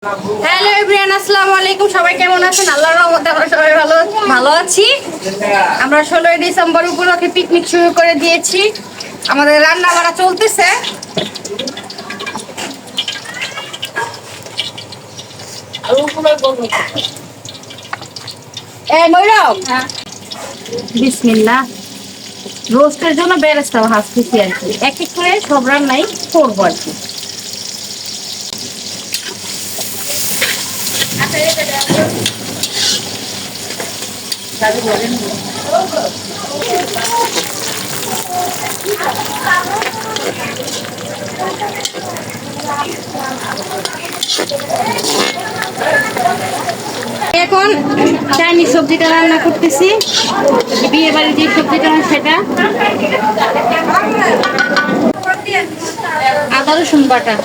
Hello everyone, আসসালামু আলাইকুম। সবাই কেমন আছেন? আল্লাহর রহমতে আমরা সবাই ভালো আছি। আমরা 16ই ডিসেম্বর উপলক্ষে পিকনিক শুরু করে দিয়েছি। আমাদের রান্না বাড়া চলতেছে। এই ময়ূরম, বিসমিল্লাহ। রোস্টের জন্য বেরেস্তা ভাজতেছি আর কি, এক এক করে সব রান্নাই করবো আর কি। এখন চাইনিজ সবজিটা রান্না করতেছি, বিয়ে বাড়ির যে সবজিটা হয় সেটা। আদা রসুন বাটা,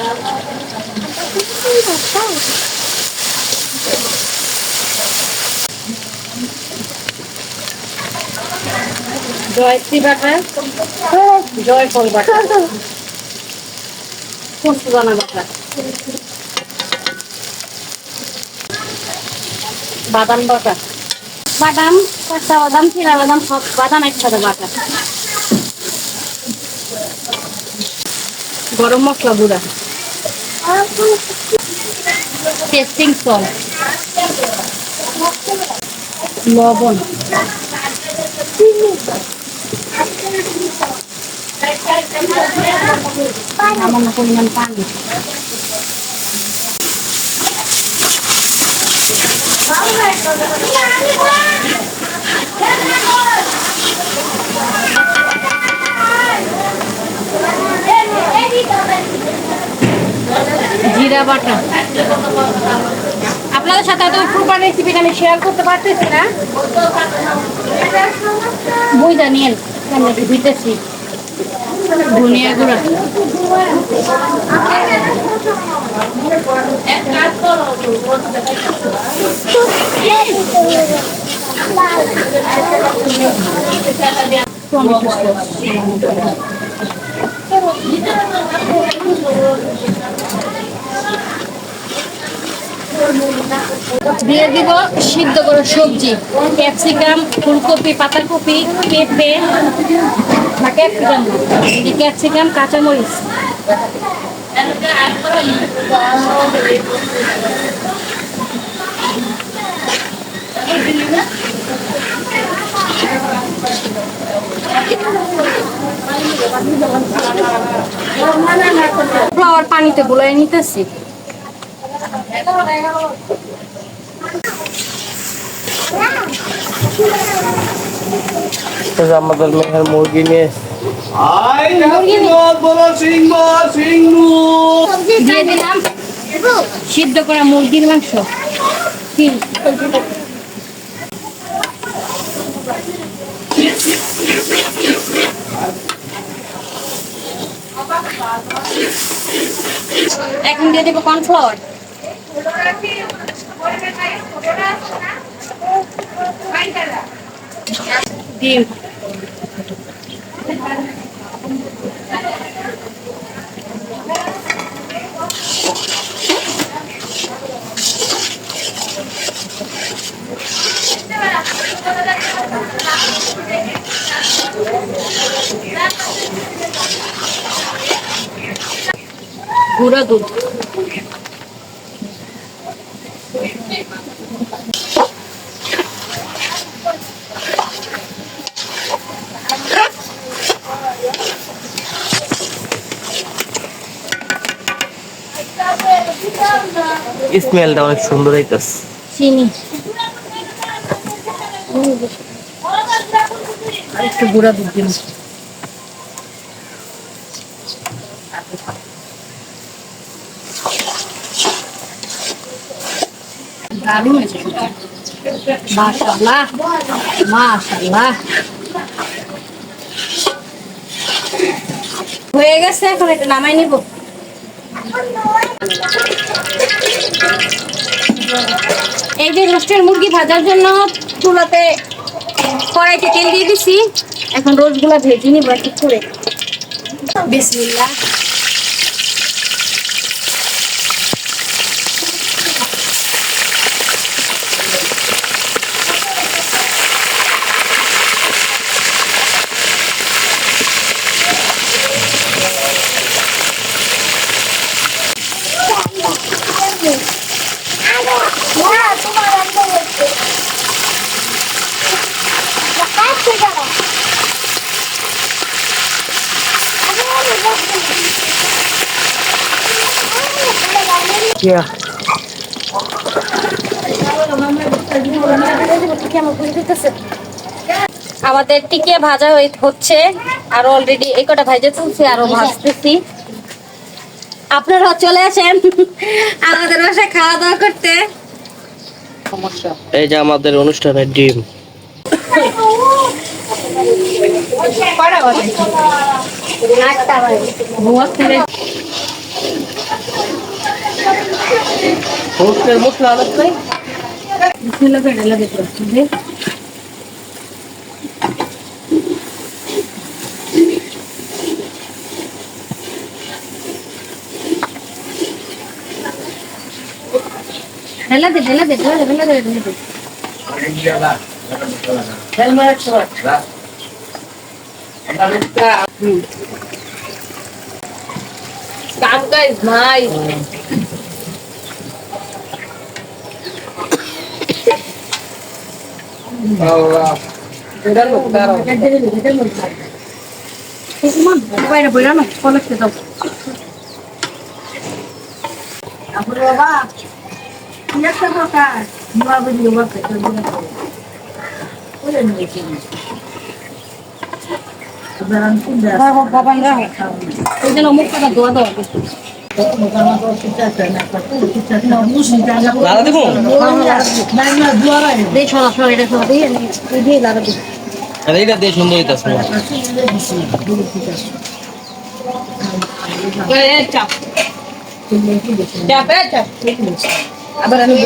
জয়ত্রী বাটা, জয়ফল বাটা, পোস্তদানা বাটা, বাদাম বাটা, বাদাম, কাঁচা বাদাম, চিরা বাদাম, সব বাদাম একসাথে বাটা, গরম মশলা গুঁড়া, টেস্টিং সল্ট, লবণ, সামান্য পরিমাণ পানি। জিরা বাটা। আপনাদের সাথে তো কুরবানি রেসিপিটা আমি শেয়ার করতে পারতেছি না, বুঝা নিয়েন আমরা দিতেছি। ধনিয়া গুঁড়া, টমেটো সস, দিয়ে দিব সিদ্ধ করা সবজি, ক্যাপসিকাম, ফুলকপি, পাতাকপি, পেঁপে, ক্যাপসিকাম, ক্যাপসিকাম, কাঁচামরিচ, ফ্লাওয়ার পানিতে গুলাই নিতেছি। আমাদের মেহের মুরগি নিয়ে দিয়ে দিলাম সিদ্ধ করা মুরগির মাংস। এখন দিয়ে দেবো কর্নফ্লাওয়ার, ডিম, গুঁড়া দুধ, স্মেলটা অনেক সুন্দর হইতাছে। চিনি, একটু গুঁড়া দুধ দিন, দারুণ হয়েছে। মাশাআল্লাহ মাশাআল্লাহ, হয়ে গেছে। এখন এটা নামাই নিব। এই যে রোস্টের মুরগি ভাজার জন্য চুলাতে কড়াইতে তেল দিয়ে দিছি। এখন রোস্টগুলো ভেজে নিব এক এক করে। বিসমিল্লাহ। আমাদের টিকিয়া ভাজা হচ্ছে আর অলরেডি এই কটা ভাজা তুলছি আরো ভাজতেছি। আপনারা চলে আসেন আমাদের বাসায় খাওয়া দাওয়া করতে। এই যে আমাদের অনুষ্ঠানের ডিম। মশলা ঢেলা দে ঢেলা দে ঢেলা দে ঢেলা দে Come guys, nice. বাইরে বইরা না কলেজে যাও। আপুর বাবা কি একটা কথা বাবা বুঝলো বাবা তো দিনা ওরে নিয়ে কি আবার কুন্দা বাবা না এই জন্য মুখটা দোয়া দাও এইটা দিয়ে সুন্দর হইতাছে। আবার আমি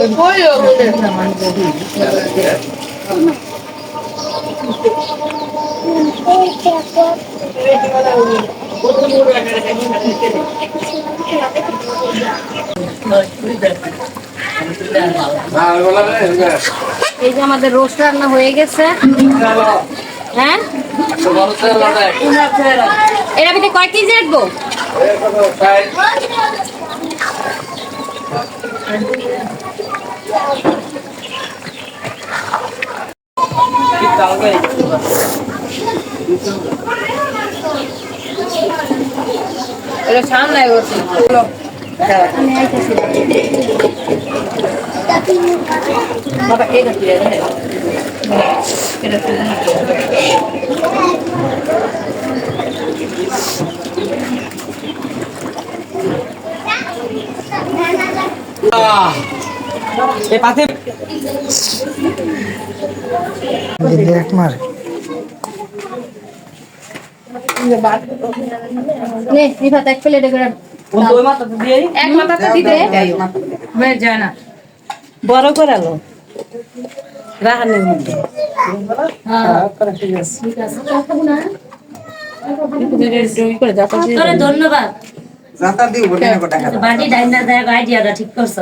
এই যে আমাদের রোস্ট রান্না হয়ে গেছে। হ্যাঁ এর ভিতরে কয় কেজি রাখবো? এটা সামনে বসে আমি আইতেছি। বাবা এটা কি রে এটা কি এই পাতে এক মার নে নিফাত এক প্লেটে করে ওই মাথা দিয়ে এক মাথাতে দিতে হয়ে যায় না বড় করে আলো রাহানের মধ্যে ধন্যবাদ জাতা দিও বলে না কটা খাবে বাড়ি ডাইনা দেয় আইডিয়াটা ঠিক করছ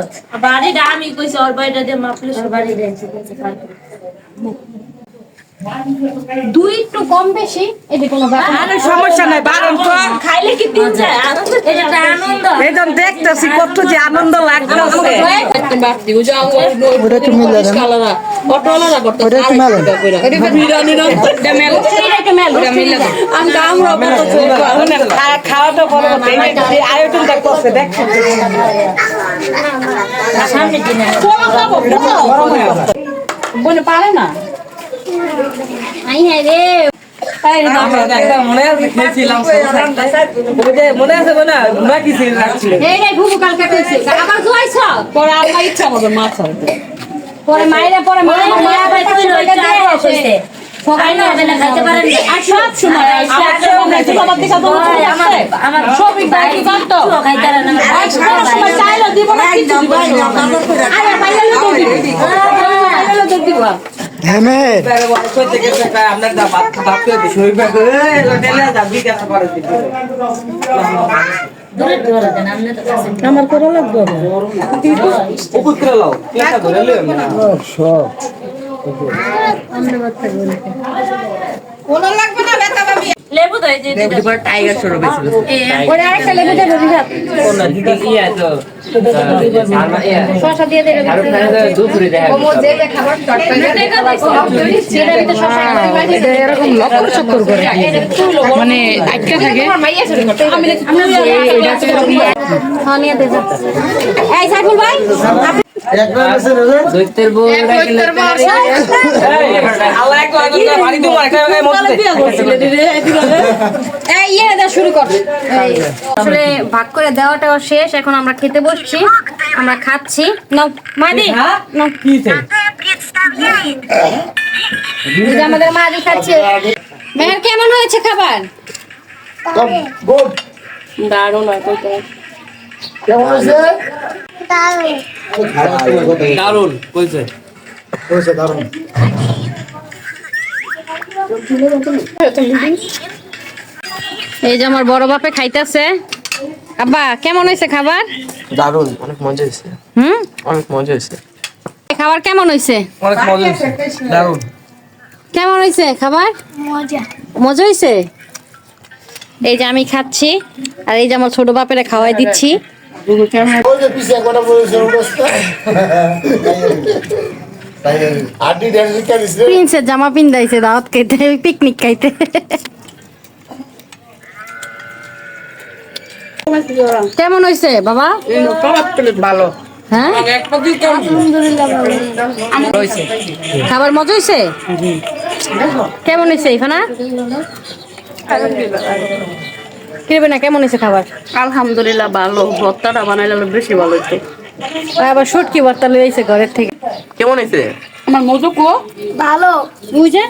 বাড়িটা আমি কইছি ওর বাড়িটা দিয়ে মাপলে ওর বাড়ি দেয়ছি দুই একটু কম বেশি এটা কোনো ব্যাপার না। আরে সমস্যা নাই বারণ তো খাইলে কি দিন যায় এটা একটা আনন্দ এখন দেখতেছি কত যে আনন্দ লাগতেছে ওটা তুমি লাগে না ওটা তুমি লাগে খাওয়াটা বড় আয়োজনটা করছে দেখছি সামনে দিনে বলে পারে না আই হ্যাঁ রে মনে আছে খেয়েছিলাম মনে আছে না নাকি রাখছিল এই রে ঘুমু কালকে কইছে আবার জুয়াইছ পরে আমার ইচ্ছা মতো মাছ হবে পরে মাইরা পরে মাইরা মায়া ভাই কইলো এটা দিয়ে কইছে সবাই না ওখানে খাইতে পারেন না আর সব সময় আমার সবই বাকি জানতো খাইতে পারেন না আর সব সময় চাইলো দিব না কিছু দিব না আরে পাইলো তো দিব পাইলো তো দিব হেমে আপনার দা ভাত খেতে শরীর দাবি কাছে করে দূরে দূরে দেন আমনে তো কাছে আমার করা লাগবে উপরে লাও প্লেটটা ধরে লই সব আমরা বাচ্চা বলতে কোন লাগবে না বেটা ভাবি বোধহয় যে টাইগার শোরু বেশি ওরে আরেকটা লেবু দে রবি ভাত শসা দিয়ে দে রবি ওমো যে যে খাবার সেটা ভিতরে শসা এটা এরকম লক্কর চক্কর করে মানে আটকে থাকে আমি নিয়ে দে যা এই সাইফুল ভাই দৈত্যের বউ আল্লাহ একবার বাড়ি তোমার একটা মধ্যে এই ইয়ে দা শুরু কর আসলে ভাগ করে দেওয়াটাও শেষ এখন আমরা খেতে বসছি আমরা খাচ্ছি নাও মাদি নাও কি এই যে আমাদের মাদি খাচ্ছে মেহের কেমন হয়েছে খাবার গুড দারুণ হয় কইতে কেমন হয়েছে দারুণ কইছে হয়েছে দারুণ এই যে আমার বড় বাপে খাইতেছে আব্বা কেমন হয়েছে খাবার দারুণ অনেক মজা হয়েছে অনেক মজা হয়েছে খাবার কেমন হয়েছে অনেক মজা হয়েছে দারুণ কেমন হয়েছে খাবার মজা হয়েছে এই যে আমি খাচ্ছি আর এই যে আমার ছোট বাপেরে খাওয়াই দিচ্ছি ওই যে পিছে একটা বলেছে অবস্থা আড্ডি ড্যান্স শিখাইছে প্রিন্সের জামা পিন্দাইছে দাওয়াত খাইতে পিকনিক খাইতে কেমন হয়েছে বাবা ভালো হ্যাঁ খাবার মজা হয়েছে কেমন হয়েছে ইফানা কিরবে না কেমন হয়েছে খাবার আলহামদুলিল্লাহ ভালো ভর্তাটা বানাইলে বেশি ভালো হইতো আবার শুটকি ভর্তা লই আইছে ঘরের থেকে কেমন হয়েছে আমার মজুকো বুঝে